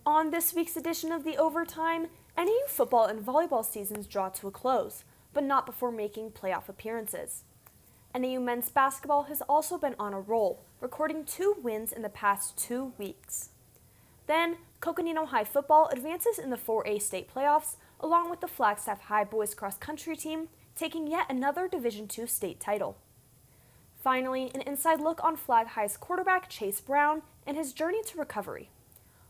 On this week's edition of the Overtime, NAU football and volleyball seasons draw to a close, but not before making playoff appearances. NAU men's basketball has also been on a roll, recording 2 wins in the past 2 weeks. Then, Coconino High football advances in the 4A state playoffs, along with the Flagstaff High boys cross country team taking yet another Division II state title. Finally, an inside look on Flag High's quarterback Chase Brown and his journey to recovery.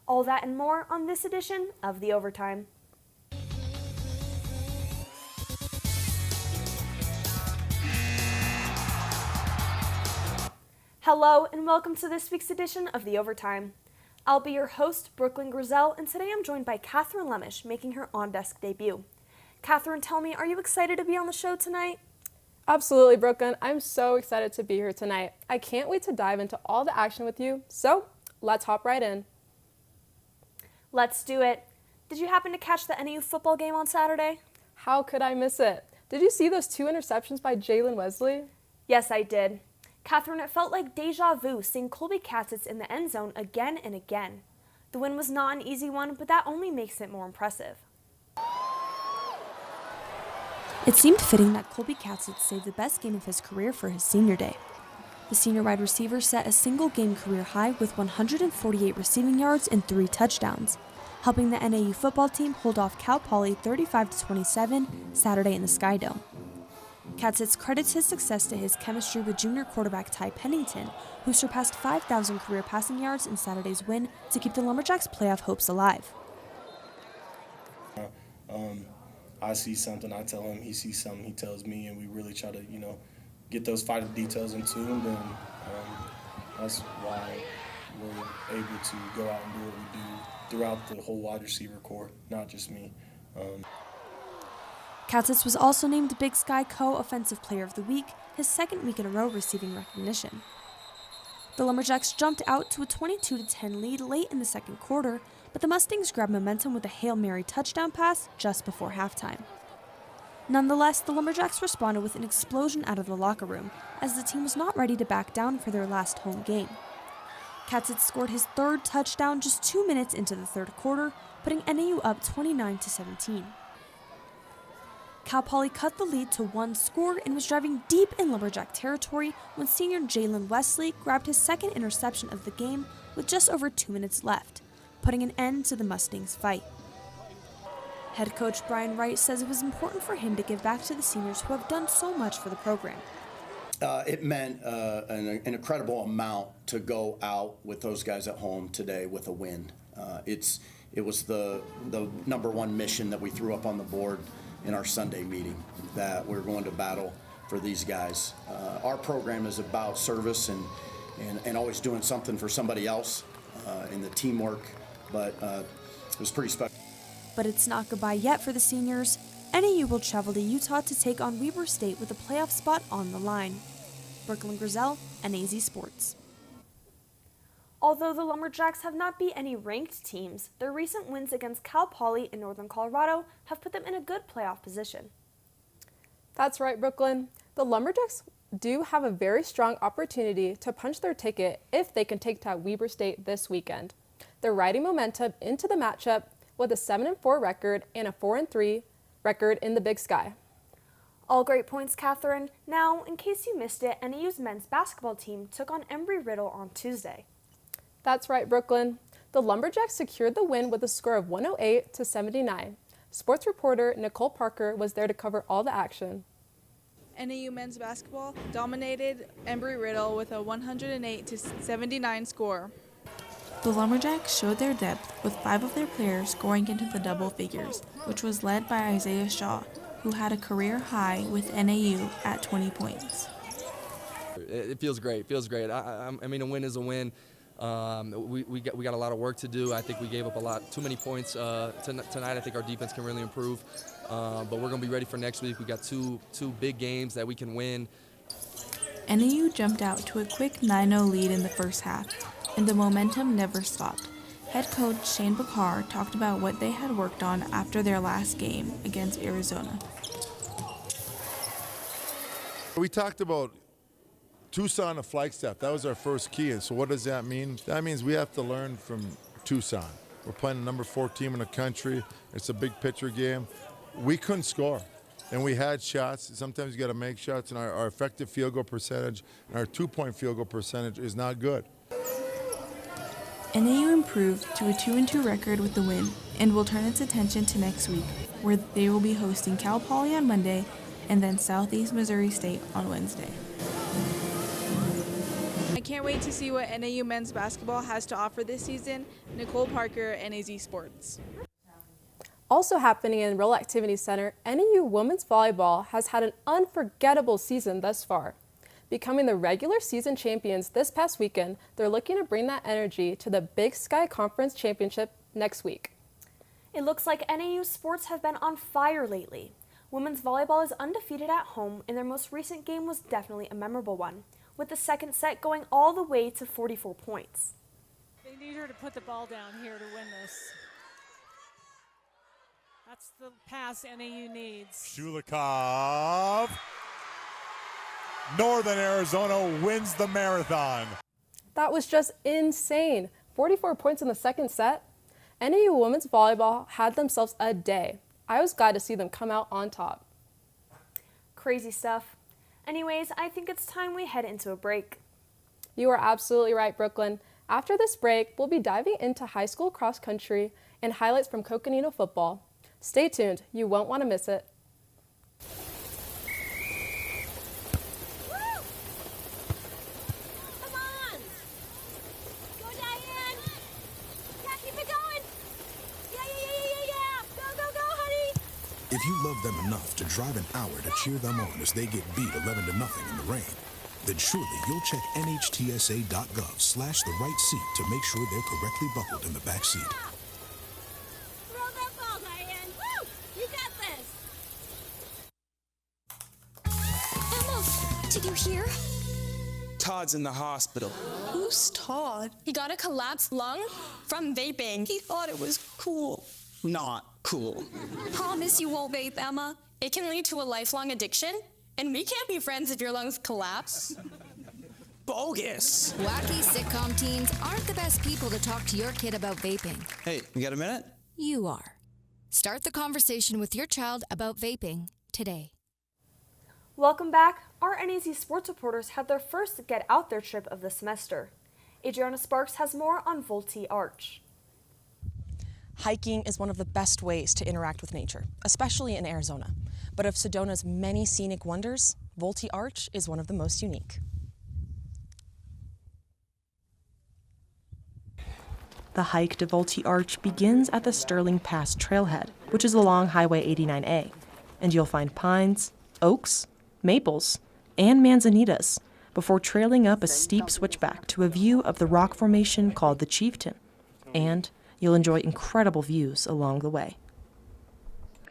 All that and more on this edition of the Overtime. Hello and welcome to this week's edition of the Overtime. I'll be your host, Brooklyn Grizel, and today I'm joined by Catherine Lemish making her on-desk debut. Catherine, tell me, are you excited to be on the show tonight? Absolutely, Brooklyn. I'm so excited to be here tonight. I can't wait to dive into all the action with you, so let's hop right in. Let's do it. Did you happen to catch the NAU football game on Saturday? How could I miss it? Did you see those 2 interceptions by Jalen Wesley? Yes, I did. Catherine, it felt like deja vu seeing Colby Katzitz in the end zone again and again. The win was not an easy one, but that only makes it more impressive. It seemed fitting that Colby Katzitz saved the best game of his career for his senior day. The senior wide receiver set a single-game career high with 148 receiving yards and 3 touchdowns, helping the NAU football team hold off Cal Poly 35-27 Saturday in the Sky Dome. Katzitz credits his success to his chemistry with junior quarterback Ty Pennington, who surpassed 5,000 career passing yards in Saturday's win to keep the Lumberjacks' playoff hopes alive. I see something, I tell him, he sees something, he tells me, and we really try to, get those finer details in tune, and that's why we're able to go out and do what we do throughout the whole wide receiver core, not just me. Katzitz was also named Big Sky Co-Offensive Player of the Week, his second week in a row receiving recognition. The Lumberjacks jumped out to a 22-10 lead late in the second quarter, but the Mustangs grabbed momentum with a Hail Mary touchdown pass just before halftime. Nonetheless, the Lumberjacks responded with an explosion out of the locker room, as the team was not ready to back down for their last home game. Katzitz scored his 3rd touchdown just 2 minutes into the 3rd quarter, putting NAU up 29-17. Cal Poly cut the lead to 1 score and was driving deep in Lumberjack territory when senior Jalen Wesley grabbed his 2nd interception of the game with just over 2 minutes left, putting an end to the Mustangs' fight. Head coach Brian Wright says it was important for him to give back to the seniors who have done so much for the program. It meant an incredible amount to go out with those guys at home today with a win. It was the number 1 mission that we threw up on the board in our Sunday meeting, that we're going to battle for these guys. Our program is about service and always doing something for somebody else in the teamwork, but it was pretty special. But it's not goodbye yet for the seniors. NAU will travel to Utah to take on Weber State with a playoff spot on the line. Brooklyn Grizel, NAZ Sports. Although the Lumberjacks have not beat any ranked teams, their recent wins against Cal Poly in Northern Colorado have put them in a good playoff position. That's right, Brooklyn. The Lumberjacks do have a very strong opportunity to punch their ticket if they can take down Weber State this weekend. They're riding momentum into the matchup with a 7-4 record and a 4-3 record in the Big Sky. All great points, Catherine. Now, in case you missed it, NAU's men's basketball team took on Embry-Riddle on Tuesday. That's right, Brooklyn. The Lumberjacks secured the win with a score of 108-79. Sports reporter Nicole Parker was there to cover all the action. NAU men's basketball dominated Embry-Riddle with a 108-79 score. The Lumberjacks showed their depth with 5 of their players scoring into the double figures, which was led by Isaiah Shaw, who had a career high with NAU at 20 points. It feels great. I mean, a win is a win. We got a lot of work to do. I think we gave up too many points tonight. I think our defense can really improve, but we're going to be ready for next week. We got two big games that we can win. NAU jumped out to a quick 9-0 lead in the first half, and the momentum never stopped. Head coach Shane Bakar talked about what they had worked on after their last game against Arizona. We talked about Tucson and Flagstaff. That was our first key. And so what does that mean? That means we have to learn from Tucson. We're playing the number 4 team in the country. It's a big picture game. We couldn't score, and we had shots. Sometimes you got to make shots, and our effective field goal percentage and our 2-point field goal percentage is not good. NAU improved to a 2-2 record with the win and will turn its attention to next week, where they will be hosting Cal Poly on Monday and then Southeast Missouri State on Wednesday. I can't wait to see what NAU men's basketball has to offer this season. Nicole Parker, NAZ Sports. Also happening in Real Activity Center, NAU women's volleyball has had an unforgettable season thus far. Becoming the regular season champions this past weekend, they're looking to bring that energy to the Big Sky Conference Championship next week. It looks like NAU sports have been on fire lately. Women's volleyball is undefeated at home, and their most recent game was definitely a memorable one, with the second set going all the way to 44 points. They need her to put the ball down here to win this. That's the pass NAU needs. Shulikov. Northern Arizona wins the marathon. That was just insane. 44 points in the second set. NAU women's volleyball had themselves a day. I was glad to see them come out on top. Crazy stuff. Anyways, I think it's time we head into a break. You are absolutely right, Brooklyn. After this break, we'll be diving into high school cross country and highlights from Coconino football. Stay tuned, you won't want to miss it. If you love them enough to drive an hour to cheer them on as they get beat 11-0 in the rain, then surely you'll check nhtsa.gov/the-right seat to make sure they're correctly buckled in the back seat. Throw that ball, Diane. Woo! You got this. Emma, did you hear? Todd's in the hospital. Who's Todd? He got a collapsed lung from vaping. He thought it was cool. Not cool. Promise you won't vape, Emma. It can lead to a lifelong addiction, and we can't be friends if your lungs collapse. Bogus. Wacky sitcom teens aren't the best people to talk to your kid about vaping. Hey, you got a minute? You are. Start the conversation with your child about vaping today. Welcome back. Our NAZ sports reporters had their first Get Out There trip of the semester. Adriana Sparks has more on Volte Arch. Hiking is one of the best ways to interact with nature, especially in Arizona. But of Sedona's many scenic wonders, Volte Arch is one of the most unique. The hike to Volte Arch begins at the Sterling Pass trailhead, which is along Highway 89A, and you'll find pines, oaks, maples, and manzanitas before trailing up a steep switchback to a view of the rock formation called the Chieftain, and you'll enjoy incredible views along the way.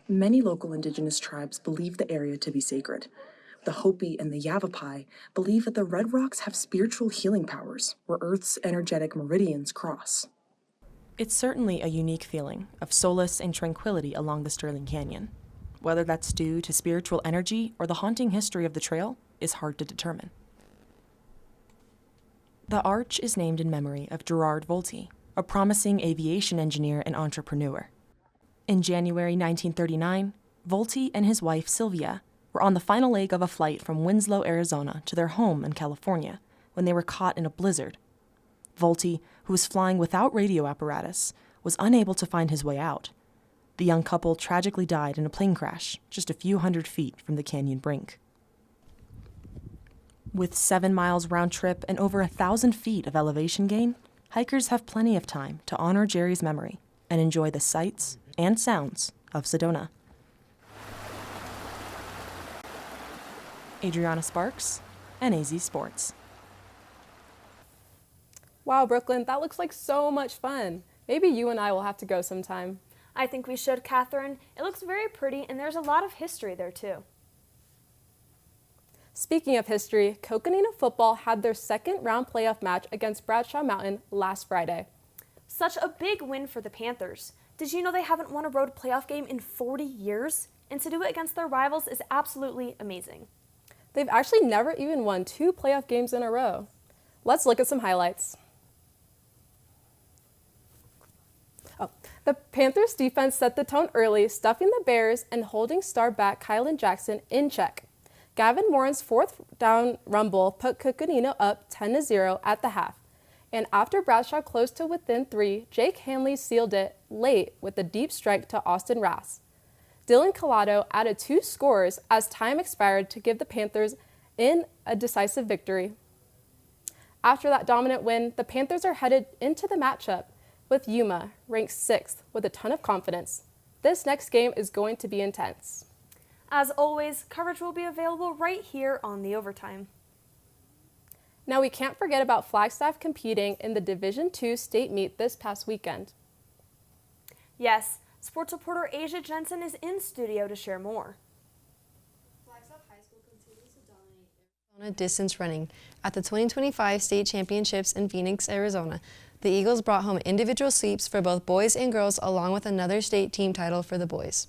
Many local indigenous tribes believe the area to be sacred. The Hopi and the Yavapai believe that the Red Rocks have spiritual healing powers where Earth's energetic meridians cross. It's certainly a unique feeling of solace and tranquility along the Sterling Canyon. Whether that's due to spiritual energy or the haunting history of the trail is hard to determine. The arch is named in memory of Gerard Volte, a promising aviation engineer and entrepreneur. In January 1939, Volte and his wife Sylvia were on the final leg of a flight from Winslow, Arizona to their home in California when they were caught in a blizzard. Volte, who was flying without radio apparatus, was unable to find his way out. The young couple tragically died in a plane crash just a few hundred feet from the canyon brink. With 7 miles round trip and over 1,000 feet of elevation gain, hikers have plenty of time to honor Jerry's memory and enjoy the sights and sounds of Sedona. Adriana Sparks, NAZ Sports. Wow, Brooklyn, that looks like so much fun. Maybe you and I will have to go sometime. I think we should, Catherine. It looks very pretty, and there's a lot of history there, too. Speaking of history, Coconino football had their second round playoff match against Bradshaw Mountain last Friday. Such a big win for the Panthers. Did you know they haven't won a road playoff game in 40 years? And to do it against their rivals is absolutely amazing. They've actually never even won 2 playoff games in a row. Let's look at some highlights. The Panthers defense set the tone early, stuffing the Bears and holding star back Kylan Jackson in check. Gavin Morin's fourth down rumble put Coconino up 10-0 at the half. And after Bradshaw closed to within 3, Jake Hanley sealed it late with a deep strike to Austin Rass. Dylan Collado added 2 scores as time expired to give the Panthers in a decisive victory. After that dominant win, the Panthers are headed into the matchup with Yuma, ranked 6th, with a ton of confidence. This next game is going to be intense. As always, coverage will be available right here on the OverTime. Now, we can't forget about Flagstaff competing in the Division II state meet this past weekend. Yes, sports reporter Asia Jensen is in studio to share more. Flagstaff High School continues to dominate Arizona distance running. At the 2025 state championships in Phoenix, Arizona, the Eagles brought home individual sweeps for both boys and girls, along with another state team title for the boys.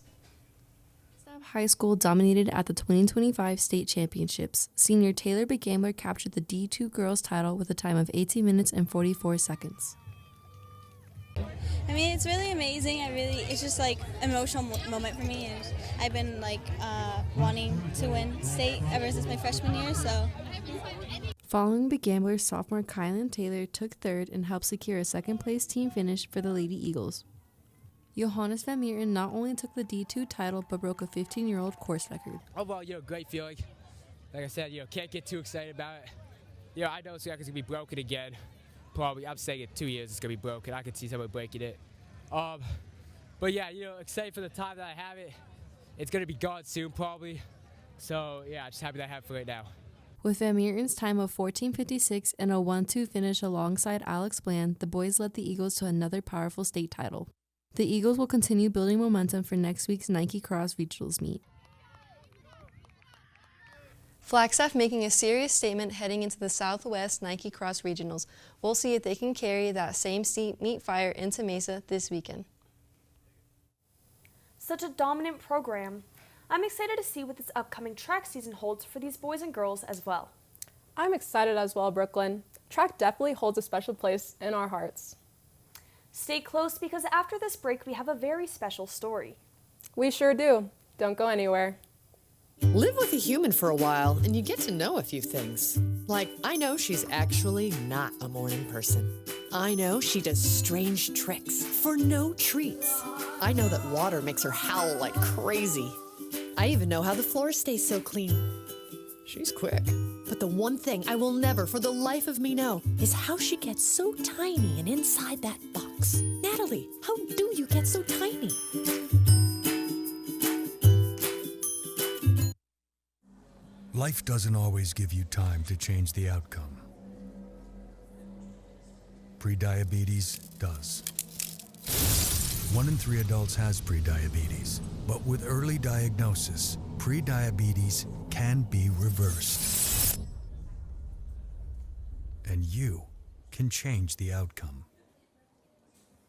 High School dominated at the 2025 state championships. Senior Taylor Begambler captured the D2 girls title with a time of 18 minutes and 44 seconds. I mean, it's really amazing. It's just like an emotional moment for me, and I've been wanting to win state ever since my freshman year, so. Following Begambler, sophomore Kylan Taylor took third and helped secure a second-place team finish for the Lady Eagles. Johannes Van Meeren not only took the D2 title, but broke a 15-year-old course record. Oh, well, great feeling. Like I said, can't get too excited about it. I know it's going to be broken again. Probably, I'm saying in 2 years it's going to be broken. I could see someone breaking it. But yeah, excited for the time that I have it. It's going to be gone soon, probably. So, yeah, just happy that I have it for right now. With Van Meeren's time of 14:56 and a 1-2 finish alongside Alex Bland, the boys led the Eagles to another powerful state title. The Eagles will continue building momentum for next week's Nike Cross Regionals meet. Flagstaff making a serious statement heading into the Southwest Nike Cross Regionals. We'll see if they can carry that same steep meet fire into Mesa this weekend. Such a dominant program. I'm excited to see what this upcoming track season holds for these boys and girls as well. I'm excited as well, Brooklyn. Track definitely holds a special place in our hearts. Stay close because after this break, we have a very special story. We sure do. Don't go anywhere. Live with a human for a while and you get to know a few things. Like, I know she's actually not a morning person. I know she does strange tricks for no treats. I know that water makes her howl like crazy. I even know how the floor stays so clean. She's quick. But the one thing I will never for the life of me know is how she gets so tiny and inside that box. Natalie, how do you get so tiny? Life doesn't always give you time to change the outcome. Prediabetes does. 1 in 3 adults has prediabetes, but with early diagnosis, prediabetes can be reversed. And you can change the outcome.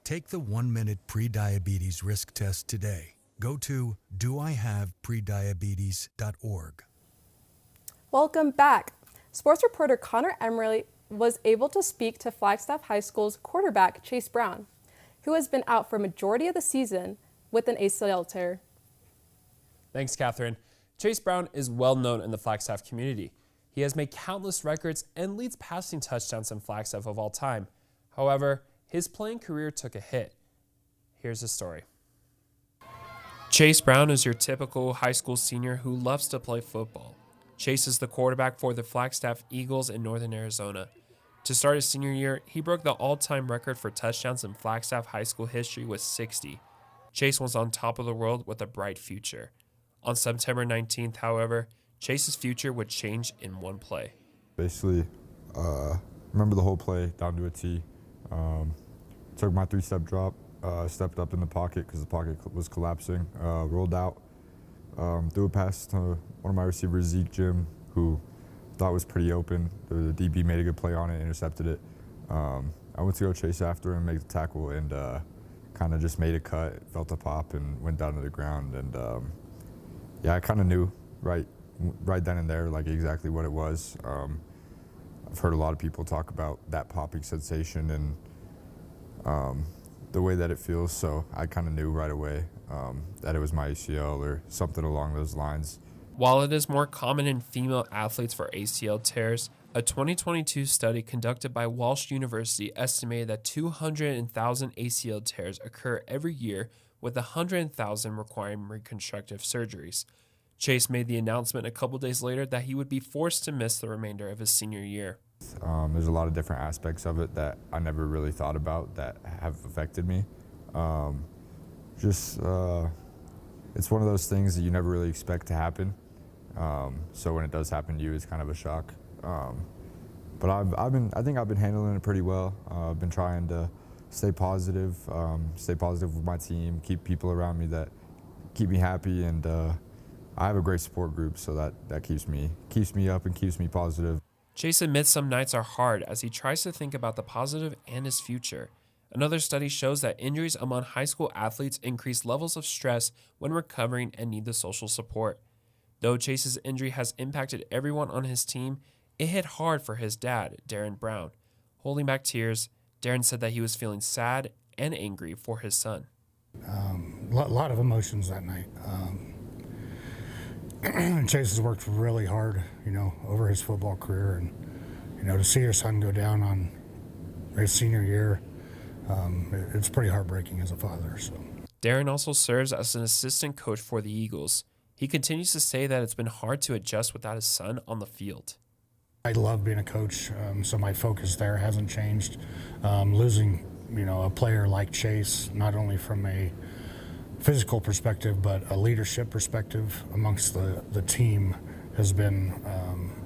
Take the 1-minute prediabetes risk test today. Go to doihaveprediabetes.org. Welcome back. Sports reporter Connor Emerly was able to speak to Flagstaff High School's quarterback Chase Brown, who has been out for a majority of the season with an ACL tear. Thanks, Catherine. Chase Brown is well known in the Flagstaff community. He has made countless records and leads passing touchdowns in Flagstaff of all time. However, his playing career took a hit. Here's his story. Chase Brown is your typical high school senior who loves to play football. Chase is the quarterback for the Flagstaff Eagles in Northern Arizona. To start his senior year, he broke the all-time record for touchdowns in Flagstaff high school history with 60. Chase was on top of the world with a bright future. On September 19th, however, Chase's future would change in one play. Basically, remember the whole play down to a T. Took my 3-step drop, stepped up in the pocket because the pocket was collapsing, rolled out, threw a pass to one of my receivers, Zeke Jim, who thought was pretty open. The DB made a good play on it, intercepted it. I went to go chase after him, make the tackle, and kind of just made a cut, felt a pop, and went down to the ground. And yeah, I kind of knew right then and there, like exactly what it was. I've heard a lot of people talk about that popping sensation, and the way that it feels, so I kind of knew right away that it was my ACL or something along those lines. While it is more common in female athletes for ACL tears, a 2022 study conducted by Walsh University estimated that 200,000 ACL tears occur every year, with 100,000 requiring reconstructive surgeries. Chase made the announcement a couple days later that he would be forced to miss the remainder of his senior year. There's a lot of different aspects of it that I never really thought about that have affected me. It's one of those things that you never really expect to happen. So when it does happen to you, it's kind of a shock. But I think I've been handling it pretty well. I've been trying to stay positive with my team, keep people around me that keep me happy, and I have a great support group, so that keeps me up and keeps me positive. Chase admits some nights are hard as he tries to think about the positive and his future. Another study shows that injuries among high school athletes increase levels of stress when recovering and need the social support. Though Chase's injury has impacted everyone on his team, it hit hard for his dad, Darren Brown. Holding back tears, Darren said that he was feeling sad and angry for his son. A lot of emotions that night. Chase has worked really hard, over his football career, and to see your son go down on his senior year, it's pretty heartbreaking as a father. So. Darren also serves as an assistant coach for the Eagles. He continues to say that it's been hard to adjust without his son on the field. I love being a coach, so my focus there hasn't changed. Losing, a player like Chase, not only from a physical perspective, but a leadership perspective amongst the team has been,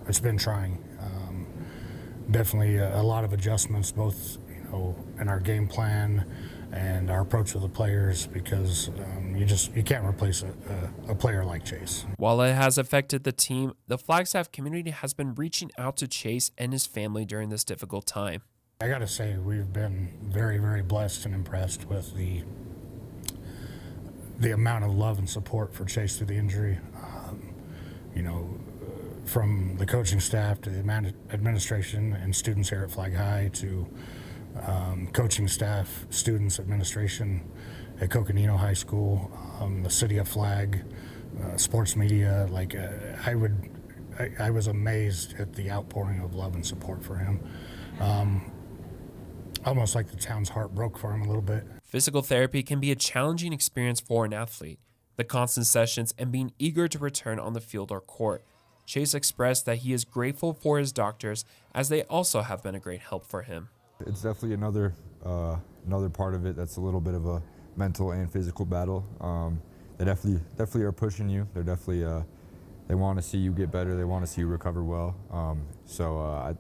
it's been trying. Definitely a lot of adjustments, both, in our game plan and our approach with the players, because you can't replace a player like Chase. While it has affected the team, the Flagstaff community has been reaching out to Chase and his family during this difficult time. I got to say, we've been very, very blessed and impressed with the amount of love and support for Chase through the injury. From the coaching staff to the administration and students here at Flag High to coaching staff, students, administration at Coconino High School, the city of Flag, sports media. I was amazed at the outpouring of love and support for him. Almost like the town's heart broke for him a little bit. Physical therapy can be a challenging experience for an athlete. The constant sessions and being eager to return on the field or court. Chase expressed that he is grateful for his doctors, as they also have been a great help for him. It's definitely another part of it that's a little bit of a mental and physical battle. They definitely are pushing you. They're definitely they want to see you get better. They want to see you recover well.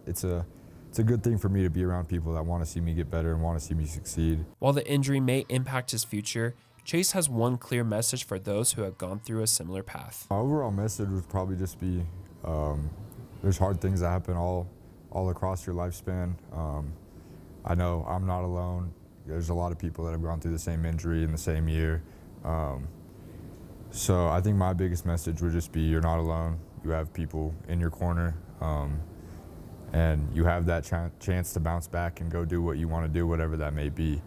It's a good thing for me to be around people that want to see me get better and want to see me succeed. While the injury may impact his future, Chase has one clear message for those who have gone through a similar path. My overall message would probably just be there's hard things that happen all across your lifespan. I know I'm not alone. There's a lot of people that have gone through the same injury in the same year. So I think my biggest message would just be you're not alone. You have people in your corner. And you have that chance to bounce back and go do what you want to do, whatever that may be.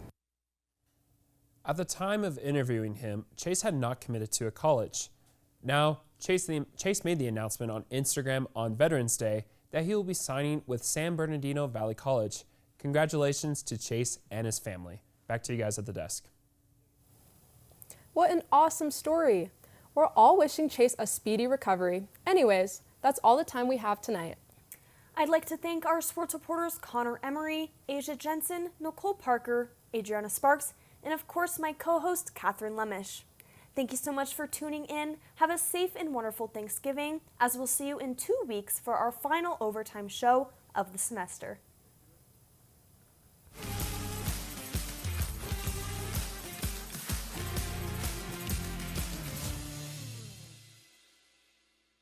At the time of interviewing him, Chase had not committed to a college. Now, Chase made the announcement on Instagram on Veterans Day that he will be signing with San Bernardino Valley College. Congratulations to Chase and his family. Back to you guys at the desk. What an awesome story. We're all wishing Chase a speedy recovery. Anyways, that's all the time we have tonight. I'd like to thank our sports reporters Connor Emery, Asia Jensen, Nicole Parker, Adriana Sparks, and of course my co-host Catherine Lemish. Thank you so much for tuning in. Have a safe and wonderful Thanksgiving, as we'll see you in 2 weeks for our final overtime show of the semester.